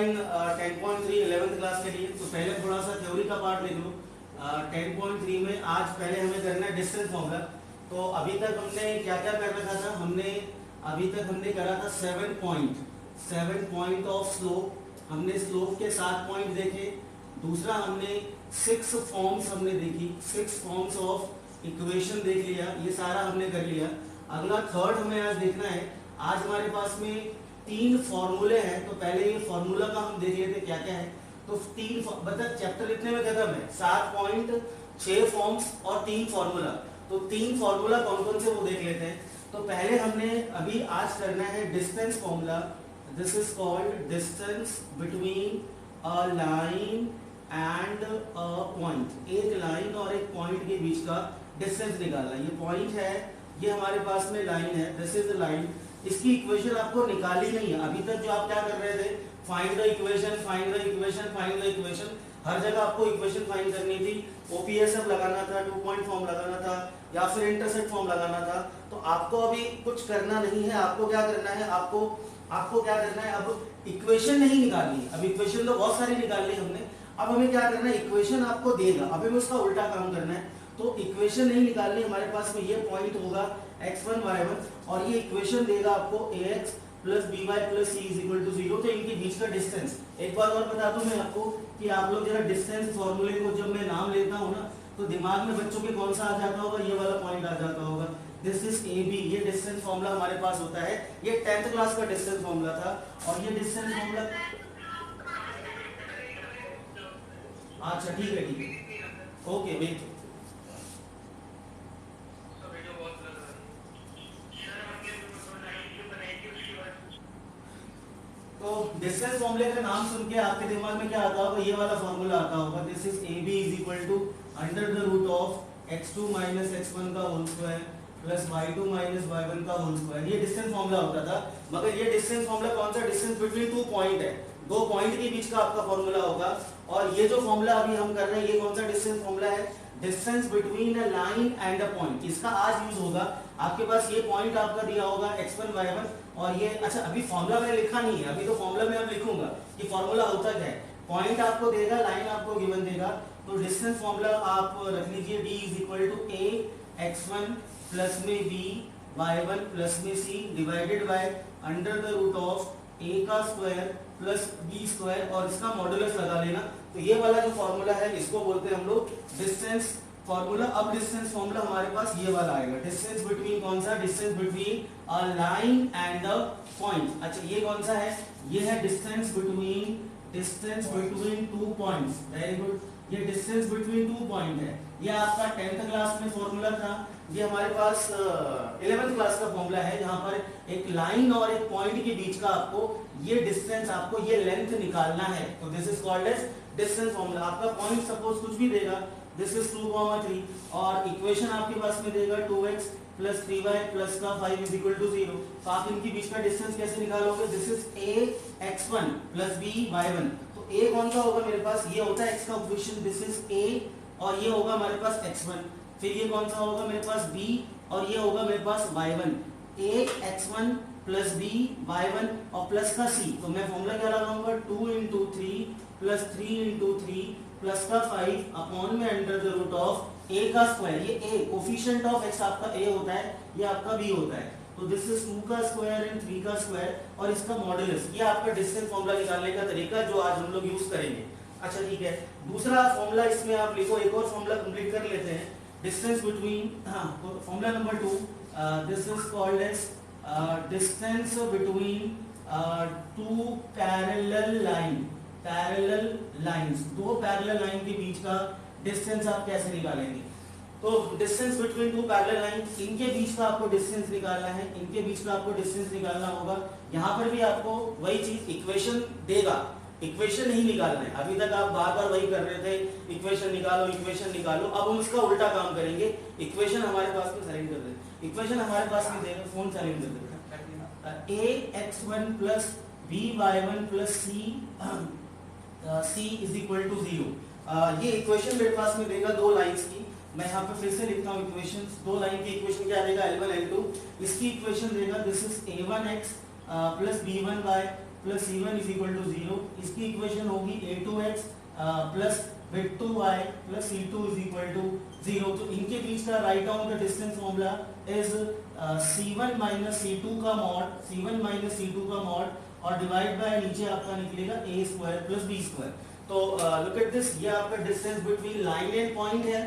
Line 10.3 11th class के लिए। तो पहले थोड़ा सा थ्योरी का पार्ट ले लो। 10.3 में आज पहले हमें करना है डिस्टेंस फॉर्मूला। तो अभी तक हमने क्या क्या कर रखा था, अभी तक हमने करा था 7 पॉइंट ऑफ स्लोप। हमने स्लोप के 7 पॉइंट देखे। दूसरा हमने 6 फॉर्म्स हमने देखी, 6 फॉर्म्स ऑफ इक्वेशन देख लिया, ये सारा हमने कर लिया। अगला थर्ड हमें आज देखना है। आज हमारे पास में 3 फॉर्मूले हैं। तो पहले ये फॉर्मूला का हम देख लेते क्या क्या है। तो 3 मतलब चैप्टर इतने में खत्म है। 7 पॉइंट, 6 फॉर्म्स और 3 फॉर्मूला। तो 3 फॉर्मूला कौन कौन से वो देख लेते हैं। तो पहले हमने अभी आज करना है distance formula. This is called distance between a line and a point. एक लाइन और एक पॉइंट के बीच का डिस्टेंस निकालना। ये पॉइंट है, ये हमारे पास में लाइन है, दिस इज द लाइन। इसकी इक्वेशन आपको निकाली नहीं है। अभी तक जो आप क्या कर रहे थे, find the equation, find the equation, find the equation, हर जगह आपको इक्वेशन फाइंड करनी थी। ओपीएसएफ लगाना था, 2 पॉइंट फॉर्म लगाना था, या फिर इंटरसेप्ट फॉर्म लगाना था। तो आपको अभी कुछ करना नहीं है। आपको क्या करना है, आपको क्या करना है, अब इक्वेशन नहीं निकालनी है। अब इक्वेशन तो बहुत सारी निकाल ली हमने। अब हमें क्या करना है, इक्वेशन आपको देगा, अब हमें उसका उल्टा काम करना है। तो इक्वेशन नहीं निकालनी, हमारे पास में ये पॉइंट होगा x1 y1 और ये इक्वेशन देगा आपको ax plus by plus c is equal to 0। तो इनके बीच का डिस्टेंस एक बार और बता दूं मैं आपको कि आप लोग जरा डिस्टेंस फॉर्मूले को जब मैं नाम लेता हूं ना, तो दिमाग में बच्चों के कौन सा आ जाता होगा, ये वाला पॉइंट आ जाता होगा। This is AB। ये डिस्टेंस फॉर्मूला हमारे पास होता है। ये 10th क्लास का डिस्टेंस फॉर्मूला था। और ये डिस्टेंस फॉर्मूला, अच्छा ठीक है, ओके वेट। तो डिस्टेंस फॉर्मूले का नाम सुन के आपके दिमाग में क्या आता होगा, ये वाला फॉर्मूला आता होगा। This is AB is equal to under the root of x2 minus x1 का whole square plus y2 minus y1 का होल स्क्वायर। ये डिस्टेंस फॉर्मूला होता था। मगर ये डिस्टेंस फॉर्मूला कौन सा, डिस्टेंस बिटवीन 2 पॉइंट है, 2 पॉइंट के बीच का आपका फॉर्मूला होगा। और ये जो फॉर्मूला अभी हम कर रहे हैं, ये कौन सा डिस्टेंस फॉर्मूला है, distance between a line and a point. इसका आज यूज होगा। आपके पास ये पॉइंट आपका दिया होगा x1 y1 और ये, अच्छा अभी फॉर्मूला मैंने लिखा नहीं है, अभी तो फॉर्मूला में अब लिखूंगा कि फॉर्मूला होता क्या है। पॉइंट आपको देगा, लाइन आपको गिवन देगा। तो डिस्टेंस फॉर्मूला आप रख लीजिए, d is equal to a x1 plus में b y1 प्लस में c divided by under the root of a का स्क्वायर प्लस b स्क्वायर और इसका मॉडुलस लगा लेना। तो ये वाला जो फॉर्मूला है इसको बोलते हैं हम लोग डिस्टेंस फॉर्मूला। अब डिस्टेंस फॉर्मूला हमारे पास ये वाला आएगा, डिस्टेंस बिटवीन कौन सा, distance between a line and a point. अच्छा ये कौन सा है, ये है distance between 2 points. Very good. ये डिस्टेंस बिटवीन 2 पॉइंट है। ये आपका 10th क्लास में फॉर्मूला था। ये हमारे पास 11th क्लास का फॉर्मूला है, जहां पर एक लाइन और एक पॉइंट के बीच का आपको ये डिस्टेंस, आपको ये लेंथ निकालना है। तो this is called as distance formula. आपका पॉइंट सपोज कुछ भी देगा, दिस इज 2, 3 और इक्वेशन आपके पास में देगा 2x प्लस 3y प्लस का 5 इज इक्वल टू 0। तो आप इनके बीच का डिस्टेंस कैसे निकालोगे, this is a x1 plus b y1। तो a कौन सा होगा मेरे पास, ये होता है x का कोएफिशिएंट, दिस इज a और ये होगा हमारे पास x1। फिर ये कौन सा होगा मेरे पास b और ये होगा मेरे पास y1। a x1 plus b y1 और प्लस का c। तो मैं फॉर्मूला क्या लगाऊंगा, 2 into 3 प्लस 3 into 3 प्लस का 5 अपॉन में under the root of a का स्क्वायर। ये a कोफिशिएंट ऑफ x आपका a होता है, ये आपका b होता है। तो दिस इज 2 का स्क्वायर एंड 3 का स्क्वायर और इसका मॉडुलस। ये आपका डिस्टेंस फॉर्मूला निकालने का तरीका जो आज हम लोग यूज करेंगे। अच्छा ठीक है, दूसरा फॉर्मूला इसमें आप लिखो, एक और फॉर्मूला कंप्लीट कर लेते हैं। Distance between, formula number 2, this is called as distance between 2 parallel lines. 2 parallel line के बीच का डिस्टेंस आप कैसे निकालेंगे। तो डिस्टेंस बिटवीन 2 पैरेलल लाइन, इनके बीच का आपको डिस्टेंस निकालना है, इनके बीच का आपको डिस्टेंस निकालना होगा। यहाँ पर भी आपको वही चीज इक्वेशन देगा, इक्वेशन नहीं निकालना है। अभी तक आप बार बार वही कर रहे थे, इक्वेशन निकालो इक्वेशन निकालो। अब हम इसका उल्टा काम करेंगे। इक्वेशन हमारे पास में साइलेंट कर दें, इक्वेशन हमारे पास में देगा, फोन साइलेंट कर देगा, a x1 plus b y1 plus c is equal to 0। ये इक्वेशन मेरे पास में देगा 2 लाइंस की। मैं यहाँ पे फिर से लिखता हूँ इक्वेशंस। 2 लाइन की इक्वेशन क्या देगा, L1 L2। इसकी इक्वेशन देगा, this is a1x plus b1y plus c1 is equal to 0। इसकी इक्वेशन होगी a2x plus b2y plus c2 is equal to 0। तो इनके बीच का राइट डाउन का distance formula is c1 minus c2 का मॉड, c1 माइनस c2 का mod और डिवाइड बाय नीचे आपका निकलेगा a square plus b square. तो लुक एट दिस, ये आपका distance between line and point है,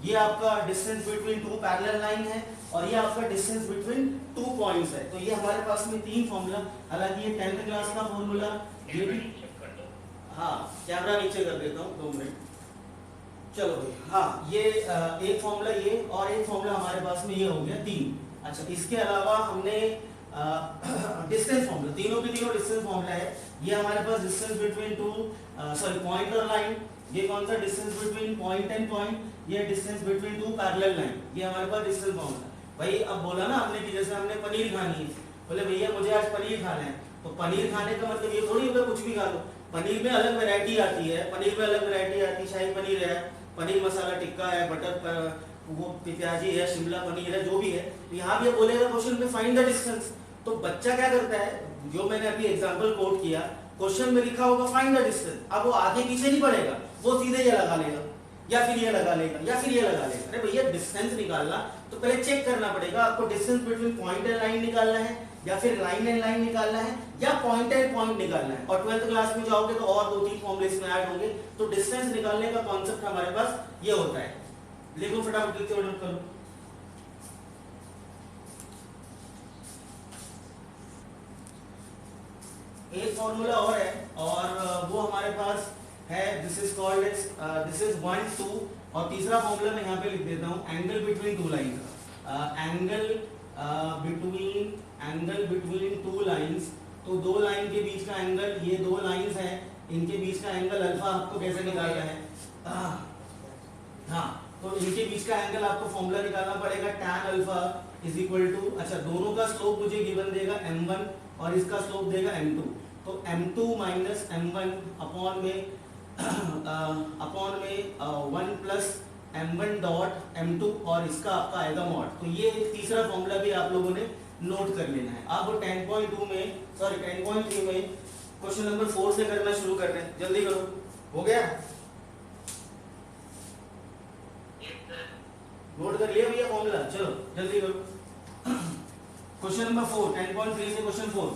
ये आपका distance between two parallel line है और ये आपका डिस्टेंस बिटवीन टू पॉइंट्स है। तो ये हमारे पास में तीन फॉर्मूला, हालांकि ये 10th क्लास का फॉर्मूला, ये भी हाँ कैमरा नीचे कर देता हूँ 2 मिनट। चलो भाई, हाँ ये एक फॉर्मूला ये और एक फॉर्मूला हमारे पास में ये हो गया 3। अच्छा, इसके अलावा हमने डिस्टेंस फॉर्मूला, तीनों के तीनों डिस्टेंस फॉर्मूला है। ये हमारे पास डिस्टेंस बिटवीन पॉइंट और लाइन, ये कौन सा distance between point and point, ये distance between two parallel line, ये हमारे पास डिस्टेंस फॉर्मूला। भाई अब बोला ना हमने कि जैसे हमने पनीर खानी है, बोले भैया मुझे आज पनीर खाना है, तो पनीर खाने का मतलब ये थोड़ी होगा कुछ भी खा लो। पनीर में अलग वैरायटी आती है, पनीर में अलग वैरायटी आती है, शाही पनीर है, पनीर मसाला टिक्का है, बटर वो प्याजी है, शिमला पनीर है, जो भी है। यहाँ भी बोलेगा क्वेश्चन में फाइंड द डिस्टेंस, तो बच्चा क्या करता है, जो मैंने अभी एग्जांपल कोट किया, क्वेश्चन में लिखा होगा फाइंड द डिस्टेंस, अब वो आगे पीछे नहीं पड़ेगा, वो सीधे ये लगा लेगा या फिर ये लगा लेगा या फिर ये लगा लेगा। अरे भैया डिस्टेंस निकालना तो पहले चेक करना पड़ेगा, आपको distance between point and line निकालना है या फिर लाइन एंड लाइन निकालना है या पॉइंट एंड पॉइंट निकालना है। और 12th क्लास में जाओगे तो और 2-3 फॉर्मूले इसमें ऐड होंगे। तो डिस्टेंस निकालने का कॉन्सेप्ट हमारे पास ये होता है। लिखो फटाफट, लिखते नोट करो। एक फॉर्मूला और है और वो हमारे पास है, this is called as this is 1 2 और तीसरा फॉर्मूला मैं यहाँ पे लिख देता हूँ, एंगल बिटवीन टू लाइन का। एंगल बिटवीन टू लाइंस, तो दो लाइन के बीच का एंगल, ये दो लाइंस हैं, इनके बीच का एंगल अल्फा आपको कैसे निकालना है? हाँ, तो इनके बीच का एंगल आपको फॉर्मूला निकालना पड़ेगा, tan alpha is equal to, अच्छा दोनों का स्लोप मुझे गिवन देगा m1 और इसका स्लोप देगा m2, तो m2 माइनस m1 अपॉन में 1 प्लस m1 डॉट m2 और इसका आपका आएगा मॉड। तो ये तीसरा फॉर्मूला भी आप लोगों ने नोट कर लेना है। अब 10.2 में, सॉरी 10.3 में क्वेश्चन नंबर 4 से करना शुरू कर रहे हैं, जल्दी करो। हो गया? नोट कर लिया भैया फॉर्मूला? चलो जल्दी करो। क्वेश्चन नंबर 4, 10.3 से क्वेश्चन 4।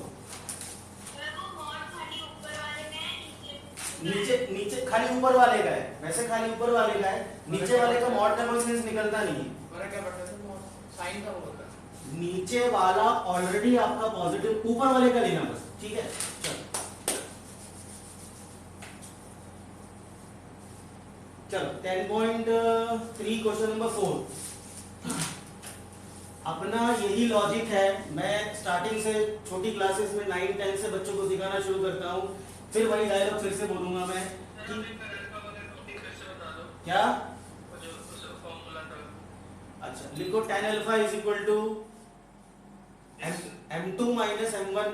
नीचे खाली ऊपर वाले का है, वैसे खाली ऊपर वाले का है, नीचे वाले का मॉड का कोई सेंस निकलता नहीं है। क्या पढ़ते थे? साइन का होता है। नीचे वाला ऑलरेडी आपका पॉजिटिव, ऊपर वाले का लेना बस, ठीक है? चलो 10.3 क्वेश्चन नंबर 4। अपना यही लॉजिक है, मैं स्टार्टिंग से छोटी क्लासेस में 9-10 से बच्चों को सिखाना शुरू करता हूँ, फिर वही डायलॉग फिर से बोलूंगा मैं कि क्या, अच्छा लिखो tan alpha is equal to m2 minus m1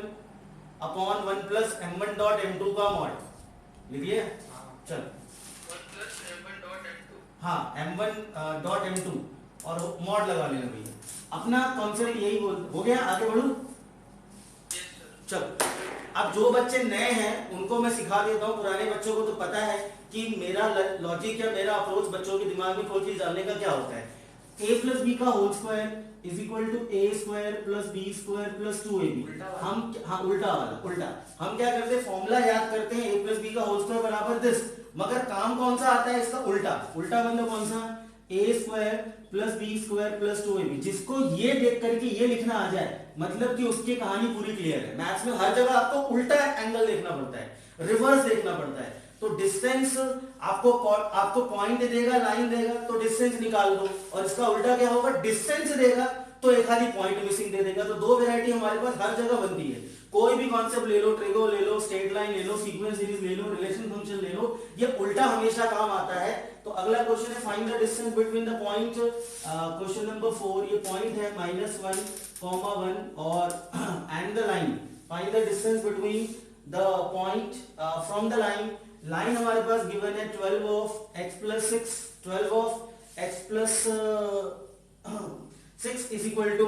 upon 1 plus m1 dot m2 का मॉड लिखिए। चल हाँ, m1 डॉट m2 और मॉड लगा लेना भैया। अपना कॉन्सेप्ट यही हो गया, आगे बढ़ू। चल अब जो बच्चे नए हैं उनको मैं सिखा देता हूँ, पुराने बच्चों को तो पता है कि मेरा लॉजिक या मेरा अप्रोच बच्चों के दिमाग में खोल के डालने का क्या होता है। a प्लस बी का whole square is equal to a square plus b square plus 2ab। हम हाँ उल्टा वाला, उल्टा हम क्या करते हैं, फॉर्मूला याद करते हैं a प्लस बी का होल स्क्वायर बराबर दिस, मगर काम कौन सा आता है इसका? उल्टा। उल्टा मतलब कौन सा? a square plus b square plus 2ab। जिसको ये देख करके ये लिखना आ जाए मतलब कि उसकी कहानी पूरी क्लियर है। मैथ्स में हर जगह आपको उल्टा एंगल देखना पड़ता है, रिवर्स देखना पड़ता है। तो डिस्टेंस आपको पॉइंट देगा, लाइन देगा, तो डिस्टेंस निकाल दो, और इसका उल्टा क्या होगा, डिस्टेंस देगा तो एक आधी पॉइंट मिसिंग दे देगा। तो दो वैरायटी हमारे पास हर जगह बनती है। कोई भी कॉन्सेप्ट ले लो, ट्रिगो ले लो, स्ट्रेट लाइन ले लो, सीक्वेंस सीरीज ले लो, रिलेशन फंक्शन ले लो, ये उल्टा हमेशा काम आता है। तो अगला क्वेश्चन है find the distance between the point, question number 4, ये पॉइंट है -1, और and the line, find the distance between the point from the line. Line हमारे पास गिवन है 12 of x plus 6, 12 of x plus 6 is equal to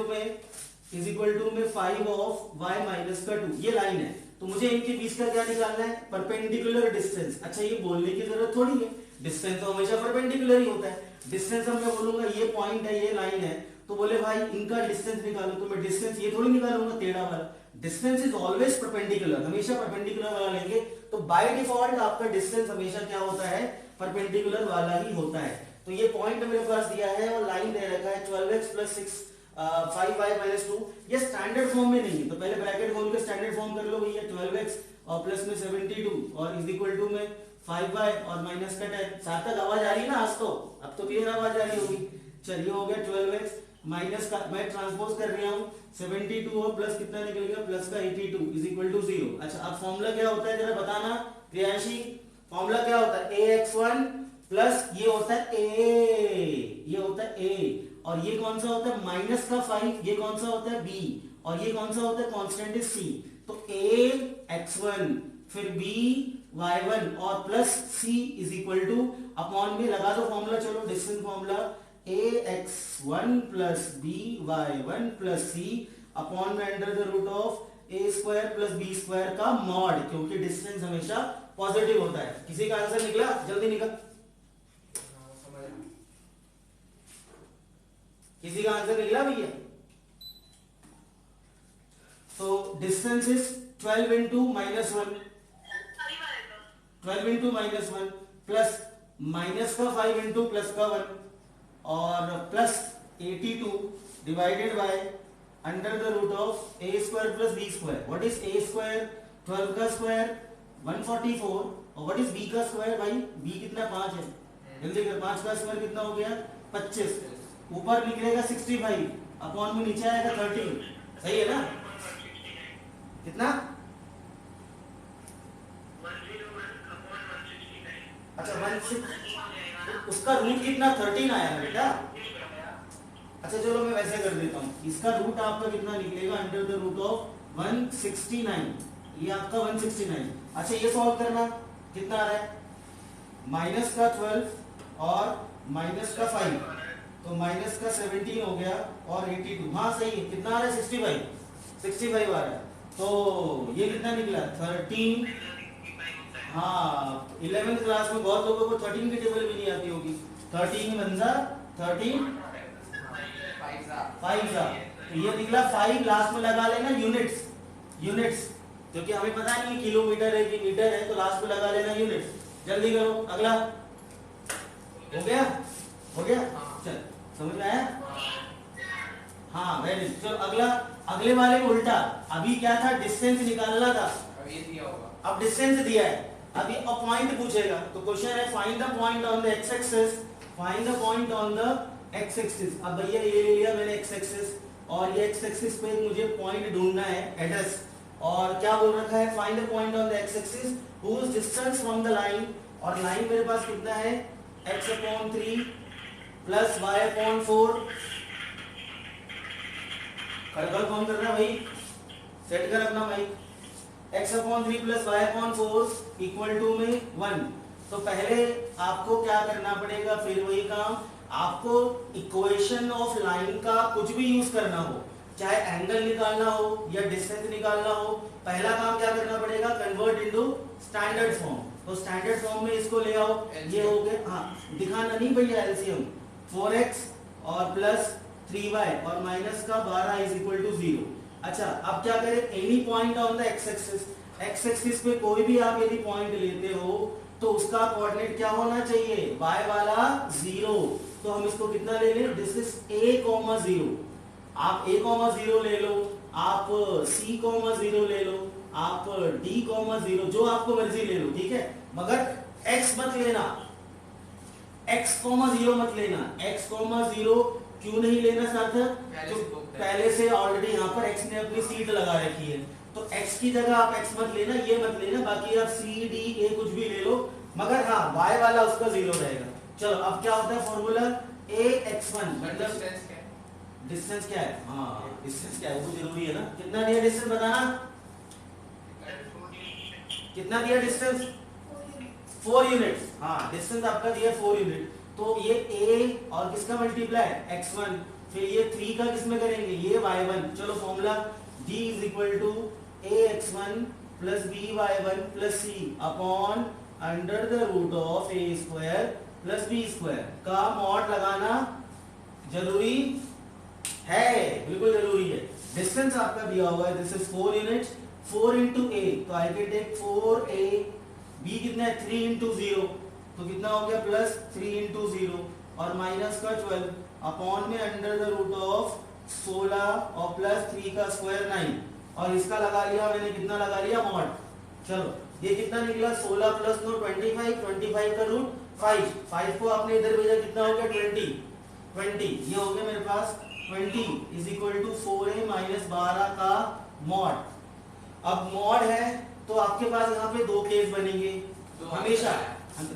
में 5 of y minus का 2, ये line है। तो मुझे इनके बीच का क्या निकालना है, परपेंडिकुलर डिस्टेंस। अच्छा ये बोलने की जरूरत थोड़ी है, डिस्टेंस तो हमेशा परपेंडिकुलर ही होता है। डिस्टेंस हम मैं बोलूंगा ये पॉइंट है, ये लाइन है, तो बोले भाई इनका डिस्टेंस निकालो, तो मैं डिस्टेंस ये थोड़ी निकालूंगा टेढ़ा वाला। डिस्टेंस इज ऑलवेज परपेंडिकुलर, हमेशा परपेंडिकुलर वाला लेंगे। तो बाय डिफॉल्ट आपका डिस्टेंस हमेशा क्या होता है, परपेंडिकुलर वाला ही होता है। तो ये पॉइंट मेरे पास दिया है और लाइन दे रखा है 12x + 6 5y - 2। ये स्टैंडर्ड फॉर्म में नहीं है, तो पहले ब्रैकेट खोल के स्टैंडर्ड फॉर्म कर लो भैया। 12x और प्लस में 72 और इज इक्वल टू में 5y और माइनस का 10। सार्थक आवाज आ रही है ना आज तो, अब तो क्लियर आवाज आ रही होगी। चलिए हो गया 12x माइनस का मैं ट्रांसपोज कर रहा हूँ 72 और प्लस कितना निकल गया, प्लस का 82 इज इक्वल टू 0। अच्छा अब फॉर्मूला क्या होता है जरा बताना प्रियांशी, फॉर्मूला क्या होता है, ax1 प्लस ये होता है a, ये होता है a, और ये कौन सा होता है माइनस का 5, ये कौन सा होता है b, और ये कौन सा होता है कांस्टेंट इज c। तो ax1 फिर b y1 और plus c is equal to upon में लगा दो फॉर्मूला। चलो distance formula ax1 plus by1 plus c upon में under the root of a² plus b² का मॉड, क्योंकि डिस्टेंस हमेशा पॉजिटिव होता है। किसी का आंसर निकला, जल्दी निकल, किसी का आंसर निकला भैया। तो distance is 12 into -1, 12 into -1 plus minus का 5 into प्लस का 1 और plus 82 divided by under the root of a² plus b²। What is a², 12 का स्क्वायर 144, और व्हाट इज b का स्क्वायर, भाई b कितना 5 है, जल्दी कर, 5 का स्क्वायर कितना हो गया 25, ऊपर निकलेगा 65 अपॉन में नीचे आएगा 13, सही है ना, कितना, अच्छा 16, उसका रूट कितना 13 आया बेटा। अच्छा चलो मैं वैसे कर देता हूँ, इसका रूट आपका कितना निकलेगा अंडर द रूट ऑफ 169, ये आपका 169। अच्छा ये सॉल्व करना, कितना आ रहा है, माइनस का 12 और माइनस का 5, तो माइनस का 17 हो गया और 82, हाँ सही है, कितना आ रहा है 65 आ रहा है। तो ये कितना निकला 13, हाँ 11th क्लास में बहुत लोगों को 13 की टेबल भी नहीं आती होगी। 13 बंजा 13 5 तो ये निकला 5, लास्ट में लगा लेना यूनिट्स, क्योंकि हमें पता नहीं किलोमीटर है कि मीटर है, तो लास्ट में लगा लेना यूनिट्स। जल्दी करो, अगला हो गया चल समझ में आया, हाँ वेरी गुड। चलो अगला, अगले वाले को उल्टा, अभी क्या था डिस्टेंस निकालना था, अब डिस्टेंस दिया है, अभी अब पॉइंट पूछेगा। तो क्वेश्चन है find the point on the x axis, find the point on the x axis. अब भैया ये ले लिया मैंने एक्स एक्सिस, और ये एक्स एक्सिस पे मुझे पॉइंट ढूंढना है, एड्रेस, और क्या बोल रखा है find the point on the x axis whose distance from the line, और लाइन मेरे पास कितना है x/3 प्लस y/4, खड़खड़ कौन कर रहा है भाई, सेट कर अपना भाई, x/3 plus y/4 equal to में 1। तो पहले आपको क्या करना पड़ेगा, फिर वही काम, आपको इक्वेशन ऑफ लाइन का कुछ भी यूज करना हो, चाहे एंगल निकालना हो या डिस्टेंस निकालना हो, पहला काम क्या करना पड़ेगा, कन्वर्ट इनटू स्टैंडर्ड फॉर्म। तो स्टैंडर्ड फॉर्म में इसको ले आओ, ये हो गया, हाँ दिखाना नहीं भैया, एलसीएम 4x और प्लस 3y और माइनस का 12 इज इक्वल टू 0। अच्छा अब क्या करें, any point on the x axis पे कोई भी आप यदि पॉइंट लेते हो तो उसका कोऑर्डिनेट क्या होना चाहिए, y वाला 0। तो हम इसको कितना ले लें, दिस इज a,0, आप a,0 ले लो, आप c,0 ले लो, आप d,0, जो आपको मर्जी ले लो, ठीक है, मगर x मत लेना, x,0 मत लेना। x,0 क्यों नहीं लेना सार्थक, जो पहले से ऑलरेडी यहाँ पर x ने अपनी सीट लगा रखी है, तो x की जगह आप x मत लेना, ये मत लेना, बाकी आप c d a कुछ भी ले लो, मगर हाँ y वाला उसका 0 रहेगा। चलो अब क्या होता है फॉर्मूला, ax1 मतलब डिस्टेंस क्या है, हाँ डिस्टेंस क्या है वो जरूरी है ना, कितना दिया डिस्टेंस बताना, कितना दिया डिस्टेंस 4 यूनिट्स, हाँ डिस्टेंस आपका दिया 4 यूनिट। तो ये a और किसका मल्टीप्लाई x1, फिर ये 3 का किसमें करेंगे, ये y1। चलो formula d is equal to ax1 plus b y one plus c upon under the root of a square plus b square का मॉड लगाना जरूरी है, बिल्कुल जरूरी है। डिस्टेंस आपका दिया हुआ है, दिस इज 4 यूनिट्स, 4 इंटू ए, तो I can take 4a, b कितना है 3 इंटू 0, तो कितना हो गया प्लस 3 इंटू 0 और माइनस का 12 अपॉन में अंडर द रूट ऑफ 16 और प्लस 3 का स्क्वायर 9 और इसका लगा लिया मैंने, कितना लगा लिया मॉड। चलो ये कितना निकला 16 प्लस 9 25, 25 का रूट 5, 5 को आपने इधर भेजा कितना हो गया 20, ये हो गया मेरे पास 20 is equal to 4a minus 12 का मॉड। अब मॉड है तो आपके पास यहाँ पे दो केस बनेंगे, हमेशा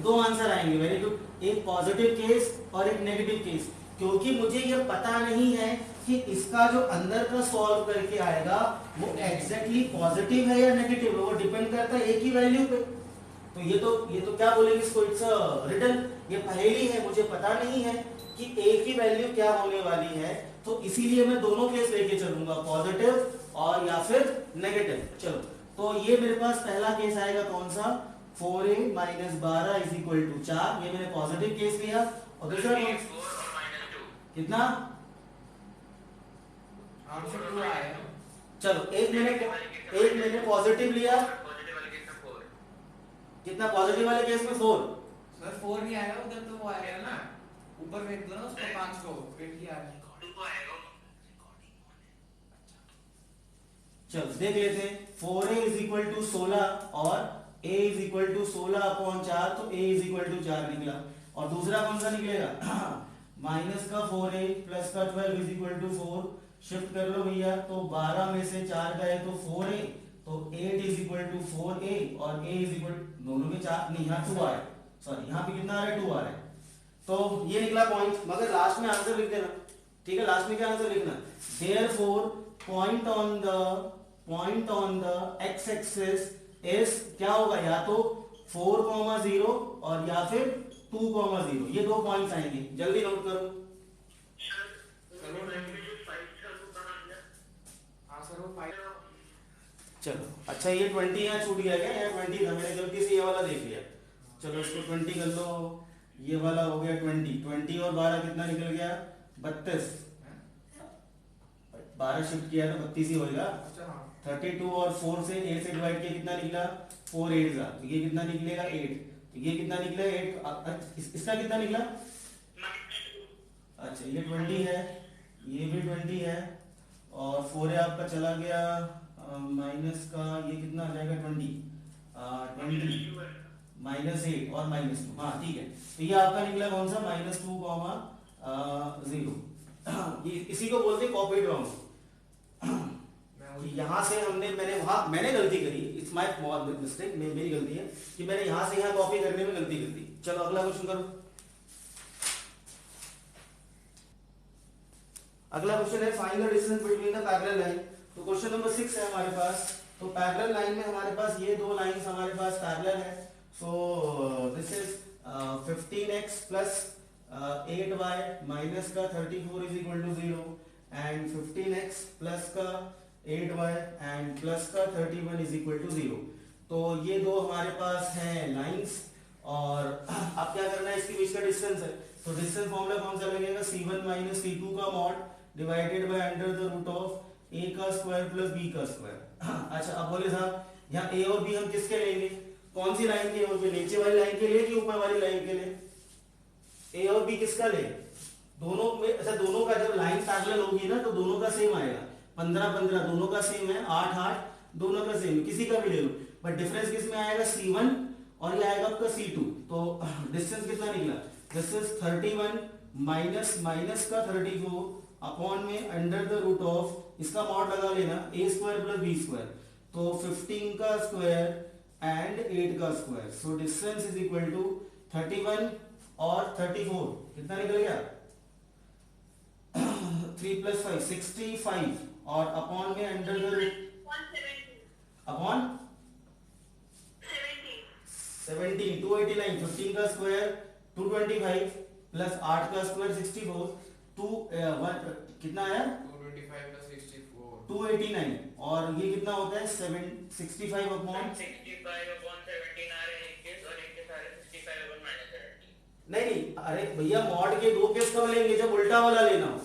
दो आंसर आएंगे, वेरी गुड, एक पॉजिटिव केस और एक नेगेटिव केस, क्योंकि मुझे ये पता नहीं है कि इसका जो अंदर का सॉल्व करके आएगा वो एग्जैक्टली पॉजिटिव है या नेगेटिव है, वो डिपेंड करता है एक ही वैल्यू पे। तो ये तो क्या बोलेंगे इसको, इट्स अ रिडल, ये पहेली है, मुझे पता नहीं है कि एक ही वैल्यू क्या होने वाली है, तो इसीलिए मैं दोनों केस लेके चलूंगा, पॉजिटिव और या फिर नेगेटिव। चलो तो ये मेरे पास पहला केस आएगा कौन सा, 4a minus 12 is equal to 4, ये मैंने पॉजिटिव केस लिया। और दूसरा कितना आंसर 2 आएगा। चलो एक मैंने पॉजिटिव लिया, कितना पॉजिटिव वाले केस में 4, सर 4 नहीं आएगा, उधर तो वो आएगा ना, ऊपर फेंक दो ना उसको 5 को, फिर क्या आएगा, चलो देख लेते हैं। 4a इज इक्वल टू 16 और a is equal to 16 upon 4, तो a इज इक्वल टू 4 निकला। और दूसरा कौन सा निकलेगा माइनस का 4a प्लस का 12 इज इक्वल टू 4, शिफ्ट कर लो भैया, तो 12 में से 4 गए तो 4a, तो 8 इज इक्वल टू 4a और a इज इक्वल, दोनों में 4 नहीं, यहाँ 2 आ रहा है, सॉरी यहाँ पे कितना आ रहा है 2 आ रहा है, तो ये निकला पॉइंट। मगर लास्ट में आंसर लिख देना, ठीक है, लास्ट में क्या आंसर लिखना, therefore point on the x axis is क्या होगा, या तो 4,0 और या फिर 2,0, ये दो पॉइंट्स आएंगे, जल्दी नोट करो। चलो अच्छा ये 20 यहाँ छूट गया क्या, यहाँ 20 था, मैंने गलती से ये वाला देख लिया, चलो इसको 20 कर लो, ये वाला हो गया 20 और 12 कितना निकल गया 32, 12 शिफ्ट किया तो 32 ही होगा। 32 और 4 से 8 से डिवाइड किया कितना निकला 4 8 का, तो ये कितना निकलेगा 8, तो ये कितना निकलेगा 8, इसका कितना निकला, अच्छा ये 20 है, ये भी 20 है और 4 आपका चला गया माइनस का, ये कितना आ जाएगा 20 माइनस 8 और माइनस 2, हाँ ठीक है, तो ये आपका निकला कौन सा -2,0, इसी को बोलते कॉपी रॉन्ग। यहाँ से मैंने गलती करी, इट्स माय मिस्टेक, मेरी गलती है कि मैंने यहाँ से यहाँ कॉपी करने में गलती कर दी। चलो अगला क्वेश्चन करो। अगला क्वेश्चन है find the distance between the parallel line. तो क्वेश्चन नंबर 6 है हमारे पास। तो पैरेलल लाइन में हमारे पास ये दो लाइंस हमारे पास पैरेलल है। So this is 15x plus 8y minus का 34 is equal to 0 and 15x plus का 8y एंड प्लस का 31 इज इक्वल टू 0। तो ये दो हमारे पास हैं लाइंस और अब क्या करना है, इसके बीच का डिस्टेंस है। तो डिस्टेंस फॉर्मूला कौन सा लगेगा, c1 माइनस c2 का mod divided by under the root of a का स्क्वायर प्लस b का स्क्वायर। अच्छा अब बोले साहब यहाँ a और b हम किसके लेंगे, कौन सी लाइन के और नीचे वाली लाइन के लिए कि ऊपर वाली लाइन के लिए, a और b किसका ले, दोनों में। अच्छा दोनों का जब लाइन पैरेलल होगी ना तो दोनों का सेम आएगा, 15-15 दोनों का सेम है, 8-8 दोनों का सेम, किसी का भी ले लो, बट डिफरेंस किस में आएगा c1 और ये आएगा आपका c2। तो डिस्टेंस कितना निकला, डिस्टेंस 31 माइनस माइनस का 34 अपॉन में अंडर द रूट ऑफ, इसका मॉड लगा लेना a square plus b square, तो 15 का स्क्वायर एंड 8 का square. So distance is equal to 31 और 34 कितना निकल गया 3 प्लस 5 65 और अपॉन में अंडर द रूट अपॉन 17 289, 15 का स्क्वायर 225 प्लस 8 का स्क्वायर 64, 2 1 कितना आया 225 प्लस 64 289 और ये कितना होता है 765 अपॉन 65/17 आ रहे हैं एक केस और एक केस आ रहे हैं 65/-17। नहीं, अरे भैया मॉड के दो केस कब लेंगे, जब उल्टा वाला लेना हो।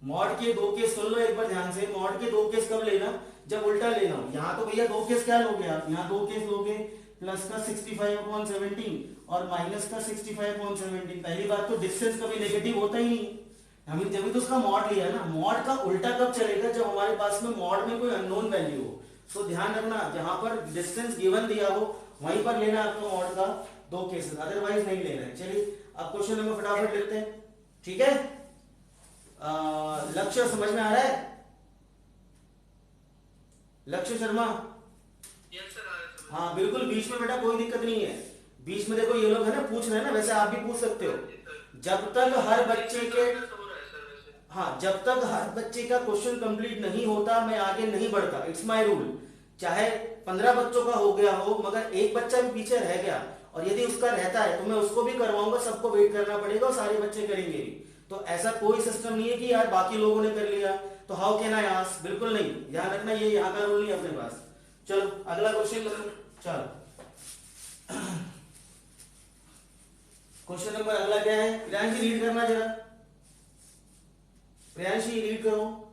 मॉड के दो केस सुन लो एक बार ध्यान से, मॉड के दो केस कब लेना, जब उल्टा लेना हो। यहाँ तो भैया दो केस क्या लोगे आप, यहाँ दो केस लोगे प्लस का 65/17 और माइनस का 65/17। पहली बात तो डिस्टेंस कभी नेगेटिव होता ही नहीं, हमने जब तो उसका मॉड लिया है ना। मॉड का उल्टा कब चलेगा, जब हमारे पास में मॉड में कोई अननोन वैल्यू हो। सो ध्यान रखना, जहां पर डिस्टेंस गिवन दिया हो वहीं पर लेना आपको मॉड का दो केसेस, अदरवाइज नहीं लेना है। चलिए अब क्वेश्चन नंबर फटाफट लिखते हैं, ठीक है। लक्ष्य समझ में आ रहा है, लक्ष्य शर्मा? यस सर, आ रहे हैं। हाँ बिल्कुल, बीच में बेटा कोई दिक्कत नहीं है। बीच में देखो ये लोग है ना पूछ रहे हैं ना, वैसे आप भी पूछ सकते हो। जब तक हर बच्चे के, हाँ जब तक हर बच्चे का क्वेश्चन कंप्लीट नहीं होता मैं आगे नहीं बढ़ता, इट्स माय रूल। चाहे 15 बच्चों का हो गया हो मगर एक बच्चा भी पीछे रह गया और यदि उसका रहता है तो मैं उसको भी करवाऊंगा, सबको वेट करना पड़ेगा और सारे बच्चे करेंगे भी। तो ऐसा कोई सिस्टम नहीं है कि यार बाकी लोगों ने कर लिया तो हाउ कैन आई आस्क, बिल्कुल नहीं। ध्यान रखना ये यहाँ का रूल नहीं अपने पास। चलो अगला क्वेश्चन, चलो क्वेश्चन नंबर अगला क्या है, प्रियांशी रीड करना जरा, प्रियांशी रीड करो।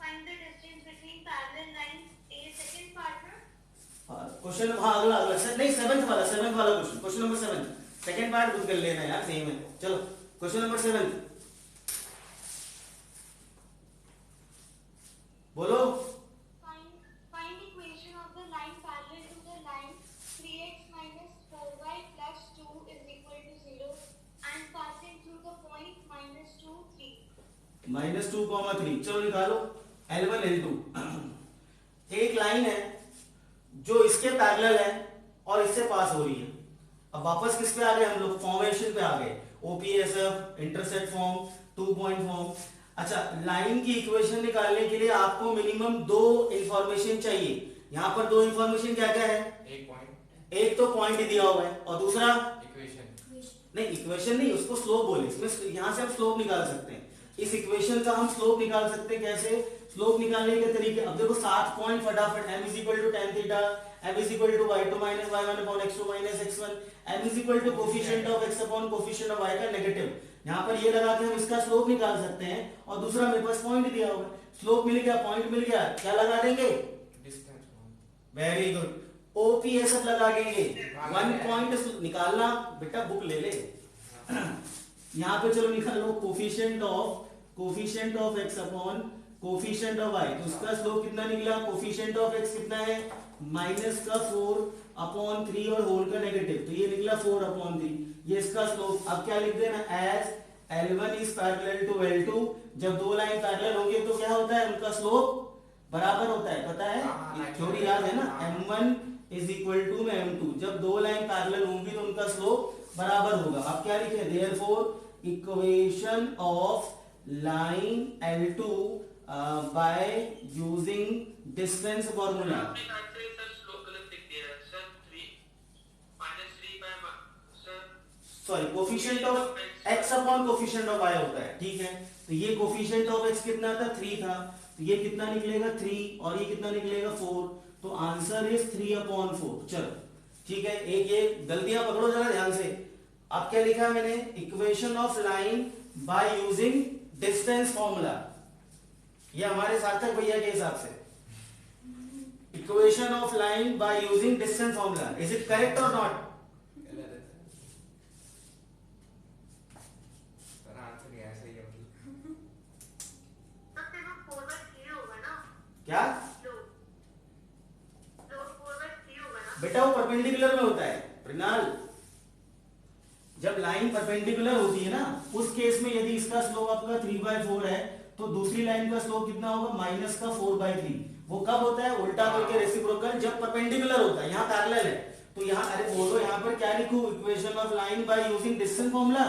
Find the distance between parallel lines. A second partner. Question, हाँ अगला अगला नहीं, सेवेंथ वाला question, question number 7 second part खुद कर लेना यार, सेम है। चलो क्वेश्चन नंबर 7 बोलो। Find equation of the line parallel to the line 3x minus 4y plus 2 is equal to 0 and passing through the point minus 2, 3. -2, 3। चलो निकालो L1 L2। एक लाइन है जो इसके पैरेलल है और इससे पास हो रही है। अब वापस किस पे आ गए हम लोग, फॉर्मेशन पे आ गए, OPSF, intersect form, 2 point form. अच्छा, लाइन की इक्वेशन निकालने के लिए आपको मिनिमम दो इंफॉर्मेशन चाहिए। यहाँ पर दो इंफॉर्मेशन क्या क्या है, एक पॉइंट, एक तो पॉइंट दिया हुआ है और दूसरा इक्वेशन। नहीं, इक्वेशन नहीं, उसको स्लोप बोले। इसमें यहाँ से हम स्लोप निकाल सकते हैं, इस इक्वेशन का हम स्लोप निकाल सकते हैं। कैसे स्लोप निकालने के तरीके, अब देखो 7 पॉइंट फटाफट, m is equal to tan theta, m is equal to y2 minus y1 upon x2 minus x1, m is equal to coefficient of x upon coefficient of y का नेगेटिव। यहाँ पर ये लगा के हम इसका स्लोप निकाल सकते हैं और दूसरा मेरे पास पॉइंट दिया हुआ है, स्लोप मिल गया, पॉइंट मिल गया, क्या लगा देंगे, डिस्टेंस। वेरी गुड, OPSF लगा देंगे। 1 पॉइंट निकालना बेटा, बुक ले ले। यहाँ पे चलो निकालो coefficient of x upon coefficient of y। तो उसका स्लोप कितना निकला, कोफिशिएंट ऑफ x कितना है -4/3 और होल का नेगेटिव, तो ये निकला 4/3, ये इसका स्लोप। अब क्या लिख देना, as L1 is parallel to L2। जब दो लाइन पैरेलल होंगे तो क्या होता है, उनका स्लोप बराबर होता है, पता है, थ्योरी याद है ना, M1 इज इक्वल टू में M2। जब दो लाइन पैरेलल होंगी तो उनका स्लोप बराबर होगा। अब क्या लिखे, therefore equation of line L2 by using distance formula. आपने कहा सर स्लोप गलत लिख दिया है sir, 3 -3 by sir, sorry, coefficient of x upon coefficient of y होता है, ठीक है। तो ये कोफिशिएंट ऑफ x कितना था, 3 था, तो ये कितना निकलेगा 3 और ये कितना निकलेगा 4, तो आंसर इज 3/4। चलो ठीक है, एक ये गलतियां पकड़ो जरा ध्यान से। अब क्या लिखा मैंने, equation of line by using distance formula, ये हमारे सार्थक भैया के हिसाब से, equation of line by using distance formula, is it correct और नॉट? क्या बेटा, वो परपेंडिकुलर में होता है प्रिनाल। जब लाइन परपेंडिकुलर होती है ना, उस केस में यदि इसका स्लोप आपका 3/4 है तो दूसरी लाइन का स्लोप कितना होगा, -4/3। वो कब होता है, उल्टा करके रेसिप्रोकल, जब परपेंडिकुलर होता है। यहाँ पैरेलल है तो यहाँ, अरे बोलो यहाँ पर क्या लिखूं, equation of line by using distance formula,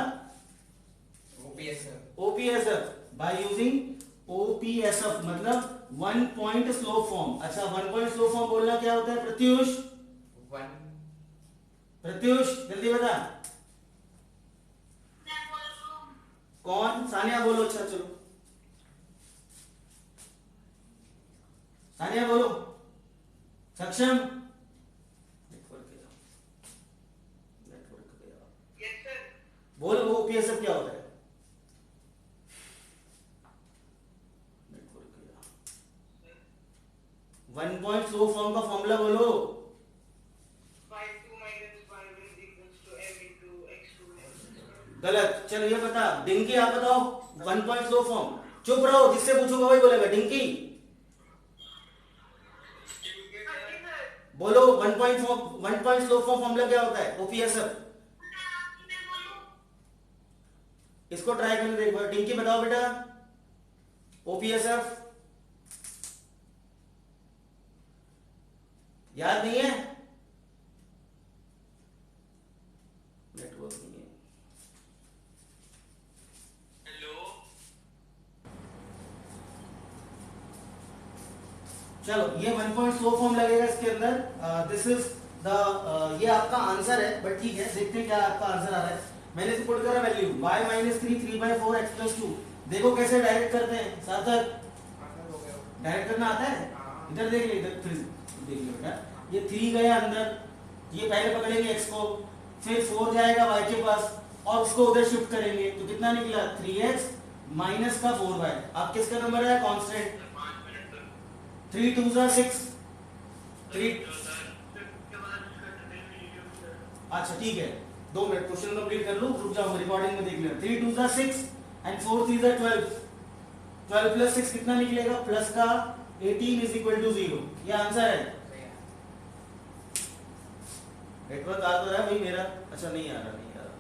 OPSF by using OPSF, मतलब 1 पॉइंट स्लोप फॉर्म। अच्छा, 1 पॉइंट स्लोप फॉर्म बोलना क्या होता है प्रत्युष, प्रत्युष जल्दी बता, कौन, सानिया बोलो। अच्छा चलो, सानिया बोलो, सक्षम? Network Yes, sir. बोल, वो ओपीएसएफ क्या होता है? वन पॉइंट स्लो फॉर्म का फॉर्मूला बोलो। 5 2 minus 5 is equals to m into x2. गलत। चलो ये बता, डिंकी आप बताओ, वन पॉइंट स्लो फॉर्म। चुप रहो, जिससे पूछूंगा वही बोलेगा। डिंकी बोलो, one point slow form formula क्या होता है? ओपीएसएफ। इसको ट्राई करने देख बार। डिंकी बताओ बेटा, ओपीएसएफ याद नहीं है? नेटवर्क नहीं है। Hello. चलो ये 1 पॉइंट स्लो फॉर्म लगेगा इसके अंदर। दिस इज द ये आपका आंसर है, बट ठीक है, देखते हैं क्या आपका आंसर आ रहा है। मैंने पुट करा value y minus 3 3/4 x plus 2। देखो कैसे डायरेक्ट करते हैं। सार्थक डायरेक्ट करना आता है? इधर देख ले, इधर देख लो बेटा, ये 3 गया अंदर, ये पहले पकड़ेंगे x को, फिर 4 जाएगा y के पास और उसको उधर शिफ्ट करेंगे, तो कितना निकला? 3x माइनस का 4y। अब किसका नंबर है? कांस्टेंट। 3 2 6 3। अच्छा ठीक है, 2 मिनट क्वेश्चन कंप्लीट कर लूं, रुक जाओ, रिकॉर्डिंग में देख लेना। 3 2 6 एंड 4 3 12। 12 प्लस 6 कितना निकलेगा? प्लस का 18 इज इक्वल टू 0। ये आंसर है। नेटवर्क आ तो रहा है भाई मेरा? अच्छा नहीं आ रहा, नहीं आ रहा।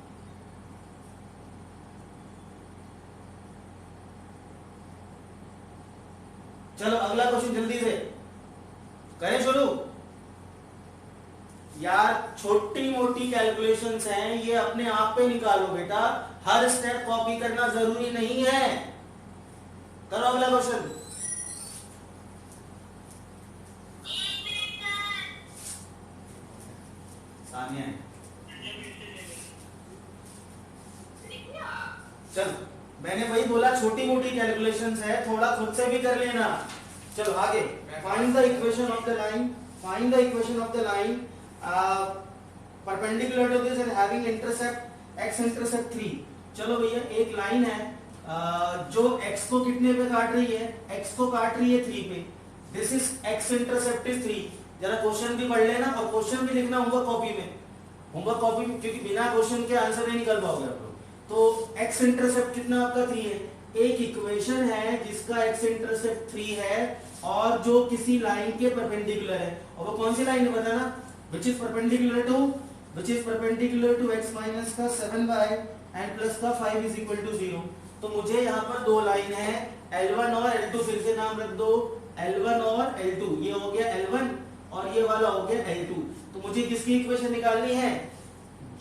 चलो अगला क्वेश्चन जल्दी से करें शुरू। यार छोटी मोटी कैलकुलेशंस हैं, ये अपने आप पे निकालो बेटा, हर स्टेप कॉपी करना जरूरी नहीं है। करो अगला क्वेश्चन। सानिया है। चलो मैंने वही बोला, छोटी मोटी कैलकुलेशंस है, थोड़ा खुद से भी कर लेना। चलो आगे। Find the equation of the line, find the equation of the line perpendicular to this and having intercept x intercept 3। चलो भैया, एक लाइन है जो x को कितने पे काट रही है? x को काट रही है 3 पे। This is x intercept is 3। जरा क्वेश्चन भी पढ़ लेना और क्वेश्चन भी लिखना होमवर्क कॉपी में, होमवर्क कॉपी में, क्योंकि बिना क्वेश्चन के आंसर नहीं निकल पाओगे आप लोग। तो x इंटरसेप्ट कितना आपका 3 है। एक इक्वेशन है जिसका x इंटरसेप्ट 3 है और जो किसी लाइन के परपेंडिकुलर है, और वो कौन सी लाइन है बताना? which is perpendicular to x minus का 7y and plus का 5 is equal to 0। तो मुझे यहाँ पर दो लाइन है L1 और L2, फिर से नाम रख दो L1 और L2। ये हो गया L1 और ये वाला हो गया L2। तो मुझे किसकी इक्वेशन निकालनी है?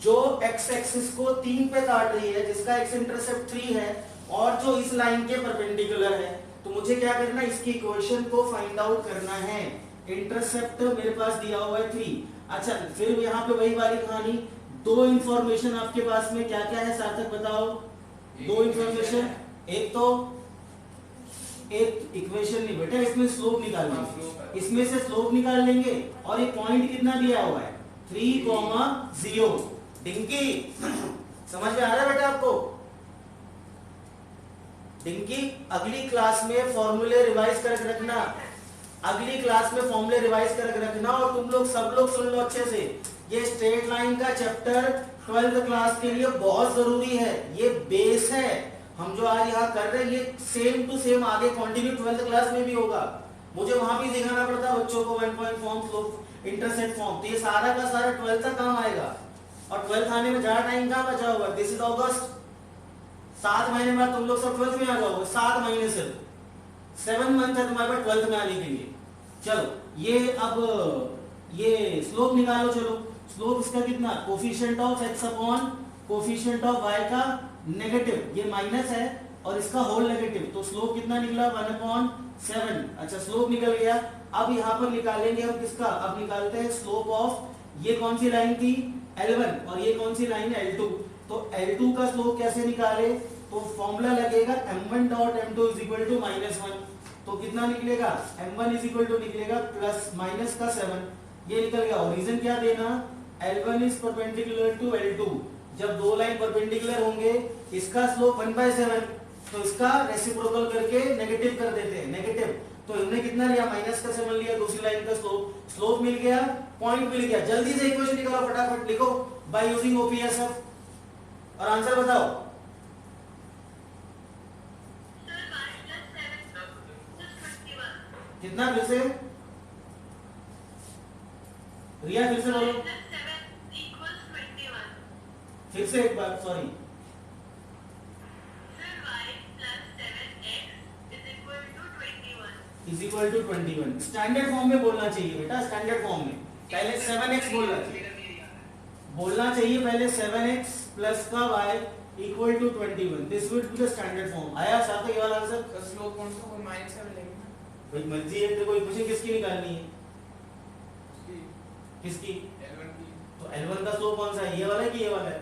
जो x एक्सिस को 3 पे काट रही है, जिसका x इंटरसेप्ट 3 है और जो इस लाइन के परपेंडिकुलर है। तो मुझे क्या करना है? इसकी इक्वेशन को फाइंड आउट करना है। इंटरसेप्ट मेरे पास दिया हुआ है 3। अच्छा फिर यहाँ पे वही वाली कहानी, दो इंफॉर्मेशन आपके पास में क्या क्या है सार्थक बताओ? दो इंफॉर्मेशन, एक तो एक इक्वेशन नहीं बेटा, इसमें स्लोप निकालेंगे, इसमें से स्लोप निकाल लेंगे और एक पॉइंट कितना दिया हुआ है? 3,0। डिंकी समझ में आ रहा है बेटा आपको? डिंकी अगली क्लास में फॉर्मूले रिवाइज करके रखना, अगली क्लास में फॉर्मूले रिवाइज करके रखना। और तुम लोग सब लोग सुन लो अच्छे से, ये स्ट्रेट लाइन का चैप्टर 12th क्लास के लिए बहुत जरूरी है। ये बेस है, हम जो आज यहाँ कर रहे हैं ये सेम टू सेम आगे कंटिन्यू 12th क्लास में भी होगा। मुझे वहां भी दिखाना पड़ता है बच्चों को 1 point form, slope, intercept form. तो ये सारा का सारा 12th का काम आएगा। और 12th आने में ज्यादा टाइम कहाँ बचा हुआ? दिस इज अगस्त, 7 महीने बाद तुम लोग सब 12th में आ जाओगे। 7 महीने से 7 मंथ है तुम्हारे पास 12th में आने के लिए। चलो ये अब ये स्लोप निकालो। चलो स्लोप इसका कितना? Coefficient of x upon coefficient of y का नेगेटिव, ये माइनस है और इसका होल नेगेटिव, तो स्लोप कितना निकला? 1/7। अच्छा स्लोप निकल गया। अब यहाँ पर निकालेंगे हम किसका? अब निकालते हैं स्लोप ऑफ, ये कौन सी लाइन थी? L1, और ये कौन सी लाइन है? L2। तो L2 का स्लोप कैसे निकाले? तो फॉर्मूला लगेगा m1 dot m2 is equal to -1। तो कितना निकलेगा m1 इज इक्वल टू निकलेगा प्लस माइनस का 7, ये निकल गया। और रीजन क्या देना, L1 is perpendicular to L2। जब दो लाइन परपेंडिकुलर होंगे, इसका स्लोप 1/7, तो इसका रेसिप्रोकल करके नेगेटिव कर देते हैं, नेगेटिव। तो हमने कितना लिया, माइनस का 7 लिया, दूसरी लाइन का स्लोप मिल गया, पॉइंट मिल गया। जल्दी से इक्वेशन निकालो, फटाफट लिखो बाय यूजिंग ओपीएसएफ और आंसर बताओ। Sir, y plus 7 plus 21. कितना, फिर से रिया फिर से Y बोलो, plus 7 equals 21. फिर से एक बार, sorry. Sir, y plus 7x is equal to 21. Is equal to 21। Standard form में बोलना चाहिए बेटा, स्टैंडर्ड फॉर्म में पहले 7x बोलना चाहिए, पहले 7x प्लस का y equal to 21। This will be the standard form. आया साथ ये वाला आंसर? तो स्लोप कौन सा, कोई माइनस का मिलेगा ना? भाई मर्जी है, तेरे को इक्वेशन किसकी निकालनी है, उसकी किसकी? L1 की। तो L1 का स्लोप कौन सा है, ये वाला है कि ये वाला है?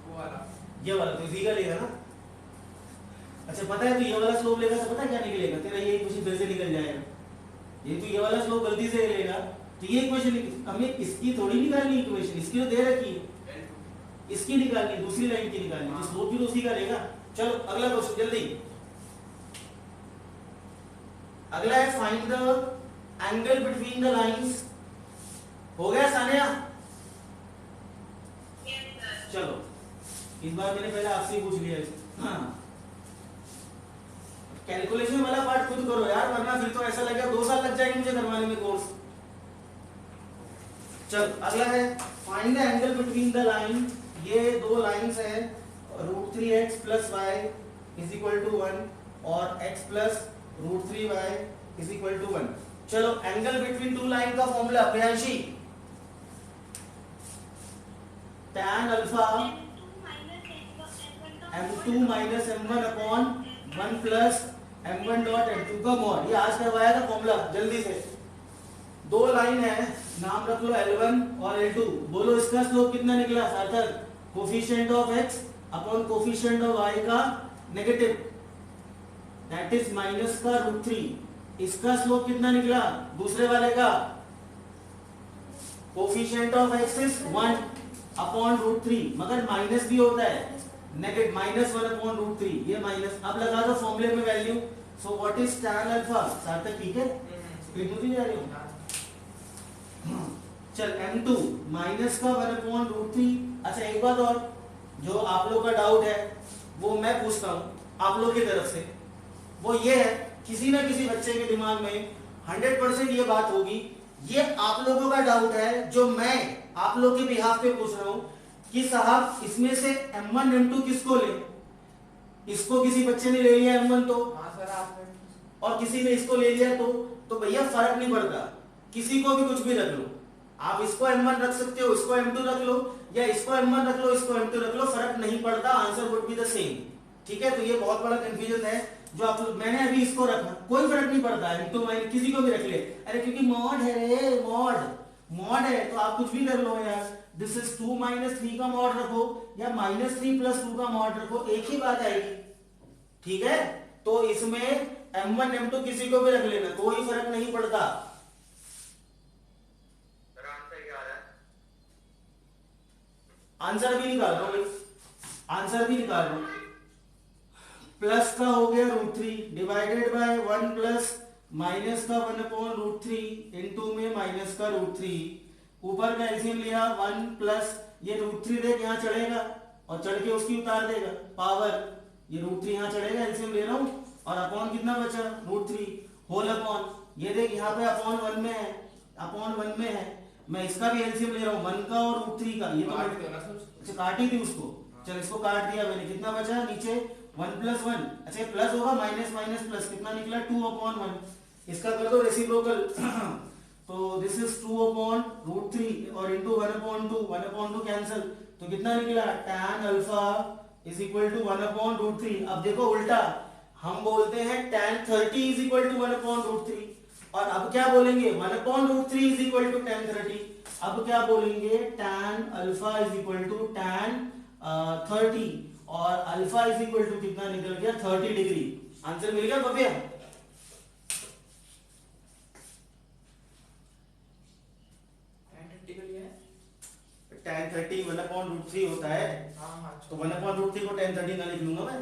वो वाला। ये वाला, तो इसी का लेगा ना। अच्छा पता है, तो ये वाला स्लोप लेगा तो पता है क्या निकलेगा तेरा, ये इक्वेशन फिर से निकल जाएगा। ये तो ये वाला स्लोप गलती से लेगा तो ये इक्वेशन हमें इसकी थोड़ी निकालनी, इक्वेशन इसकी तो दे रखी है, L2। इसकी निकालनी, दूसरी लाइन की निकालनी, तो स्लोप भी तो उसी का लेगा। चलो अगला क्वेश्चन जल्दी। अगला है find the angle between the lines. हो गया सानिया? Yes, sir. चलो इस बार मैंने पहले आपसे ही पूछ लिया है। हाँ, कैलकुलेशन वाला पार्ट खुद करो यार, वरना फिर तो ऐसा लगेगा 2 साल लग जाएंगे मुझे करवाने में कोर्स। चल अगला है find the angle between the line. ये दो लाइंस है, √3x plus y is equal to 1 और x plus √3y is equal to 1। चलो एंगल बिटवीन टू लाइन का formula Priyanshi, tan alpha m2 minus m1 upon 1 plus m1 dot m2 का mod. ये आज करवाया था फॉर्मूला, जल्दी से। दो लाइन है, नाम रख लो L1 और L2। बोलो इसका स्लोप कितना निकला सार्थक? Coefficient of x upon coefficient of y का नेगेटिव, दैट इज माइनस का √3। इसका स्लोप कितना निकला दूसरे वाले का? Coefficient of x is 1 upon √3, मगर माइनस भी होता है, नेगेटिव -1 अपॉन √3, ये माइनस। अब लगा दो फॉर्मूले में value. So what is tan alpha? सार्थक ठीक है, स्पीड होती जा रही हो। चल m2 माइनस का 1 अपॉन √3। अच्छा एक बात और, जो आप लोग का डाउट है वो मैं पूछता हूं आप लोग की तरफ से, वो ये है, किसी ना किसी बच्चे के दिमाग में 100% ये बात होगी, ये आप लोगों का डाउट है जो मैं आप लोग के बिहाफ पे पूछ रहा हूं कि साहब इसमें से m1 m2 किसको ले? इसको किसी बच्चे ने ले लिया m1 तो, हाँ सर आपने। और किसी ने इसको ले लिया तो भैया फर्क नहीं पड़ता, किसी को भी कुछ भी रख लो। आप इसको m1 रख सकते हो, इसको m2 रख लो, या इसको m1 रख लो, इसको m2 रख लो, फर्क नहीं पड़ता, answer would be the same. ठीक है, तो ये बहुत बड़ा कंफ्यूजन है जो आप लोग, मैंने अभी इसको रखा, कोई फर्क नहीं पड़ता है, m2 माइनस किसी को भी रख ले। अरे क्योंकि मॉड है रे, मॉड है तो आप कुछ भी कर लो यार। दिस इज 2 - 3 का मॉड रखो या -3 + 2 का मॉड रखो, एक ही बात आएगी। ठीक है, तो इसमें m1 m2 किसी को भी रख लेना, कोई फर्क नहीं पड़ता। आंसर भी निकाल रहा हूं, आंसर भी निकाल रहा हूं। प्लस का हो गया √3 डिवाइडेड बाय 1 प्लस माइनस का 1 अपॉन √3 इनटू में माइनस का √3, ऊपर का एलसीएम लिया 1 प्लस ये √3 देख यहाँ चढ़ेगा और चढ़ के उसकी उतार देगा पावर, ये √3 यहाँ चढ़ेगा, एलसीएम ले रहा हूं, और अपॉन कितना बचा √3 होल अपॉन, ये देख यहाँ पे अपॉन 1 में है, अपॉन 1 में है, मैं इसका भी एलसीएम ले रहा हूँ 1 का और √3 का, ये तो अच्छा काट ही थी उसको, चल इसको काट दिया मैंने, कितना बचा नीचे 1 + 1, अच्छा प्लस होगा माइनस माइनस प्लस, कितना निकला 2/1, इसका कर दो रेसिप्रोकल तो दिस इज 2/√3 और इनटू 1/2 कैंसिल, तो कितना निकला tan alpha is equal to 1/√3। अब देखो उल्टा, हम बोलते हैं tan 30 इज इक्वल टू 1/√3, और अब क्या बोलेंगे 1/√3 इज इक्वल टू tan 30। अब क्या बोलेंगे tan alpha is equal to tan 30, और अल्फा इज इक्वल टू कितना निकल गया 30 डिग्री। आंसर मिल गया भव्या? tan 30 1/√3 होता है, तो 1/√3 को tan 30 ना लिख लूंगा मैं।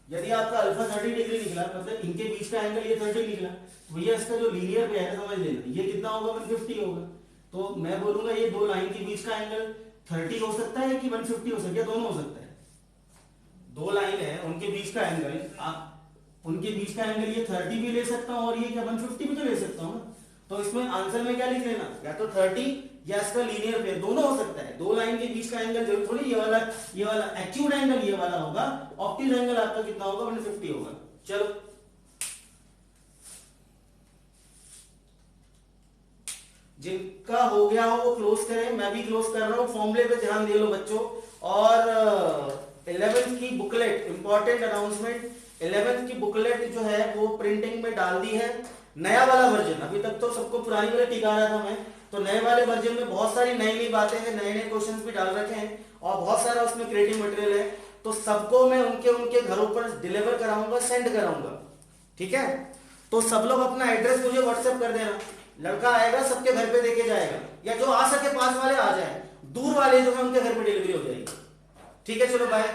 यदि आपका अल्फा 30 डिग्री निकला, मतलब इनके बीच का एंगल ये 30 निकला, तो भैया इसका जो लीनियर पे है समझ लेना, ये कितना होगा 150 होगा। तो मैं बोलूंगा ये दो लाइन के बीच का एंगल 30 हो सकता है कि 150 हो सकता है, दोनों हो सकता है। दो लाइन है उनके बीच का एंगल, आप उनके बीच का एंगल ये 30 भी ले सकता हूं और ये क्या 150 भी तो ले सकता हूं ना। तो इसमें आंसर में क्या लिख लेना, या तो 30 या इसका लीनियर पेयर, दोनों हो सकता है। दो लाइन के बीच का एंगल जरूर थोड़ी ये वाला एक्यूट एंगल ये वाला होगा, ऑप्टिक एंगल आपका कितना होगा 150 होगा। चलो जिनका हो गया हो वो क्लोज करें, मैं भी क्लोज कर रहा हूं। फॉर्मूले पे ध्यान दे लो बच्चों। और 11th की बुकलेट, इंपॉर्टेंट अनाउंसमेंट, 11th की बुकलेट जो है वो प्रिंटिंग में डाल दी है, नया वाला वर्जन। अभी तक तो सबको पुरानी वाले टिका रहा था मैं, तो नए वाले वर्जन में बहुत सारी नई नई बातें हैं, नए नए क्वेश्चंस भी डाल रखे हैं और बहुत सारा उसमें क्रिएटिव मटेरियल है। तो सबको मैं उनके उनके घरों पर डिलीवर कराऊंगा, सेंड कराऊंगा, ठीक है। तो सब लोग अपना एड्रेस मुझे व्हाट्सएप कर देना, लड़का आएगा सबके घर पे देके जाएगा, या जो आ सके पास वाले आ जाए, दूर वाले जो है उनके घर पे डिलीवरी हो जाएगी, ठीक है। चलो बाय।